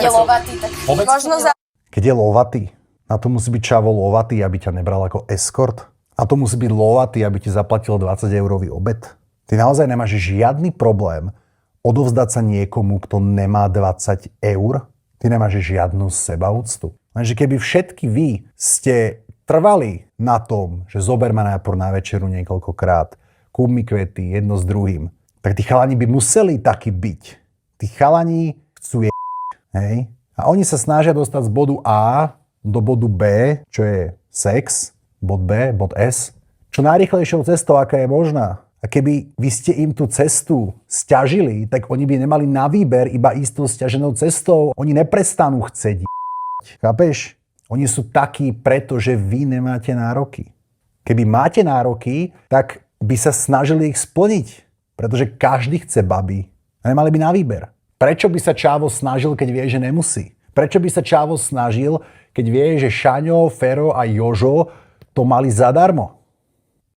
je lovatý, tak možno za... Keď je lovatý, na to musí byť čavo lovatý, aby ťa nebral ako escort. A to musí byť lovatý, aby ti zaplatil 20-eurový obed. Ty naozaj nemáš žiadny problém odovzdať sa niekomu, kto nemá 20 eur. Ty nemáš žiadnu sebaúctu. Lenže keby všetky vy ste trvali na tom, že zober ma najprv na večeru niekoľkokrát, kúp mi kvety jedno s druhým, tak tí chalani by museli takí byť. Tí chalani chcú hej? A oni sa snažia dostať z bodu A do bodu B, čo je sex, bod B, bod S, čo najrýchlejšou cestou, aká je možná. A keby vy ste im tú cestu sťažili, tak oni by nemali na výber iba ísť tou sťaženou cestou. Oni neprestanú chcieť. Chápeš? Oni sú takí, pretože vy nemáte nároky. Keby máte nároky, tak by sa snažili ich splniť. Pretože každý chce baby. A nemali by na výber. Prečo by sa Čávo snažil, keď vie, že nemusí? Prečo by sa Čávo snažil, keď vie, že Šaňo, Fero a Jožo to mali zadarmo?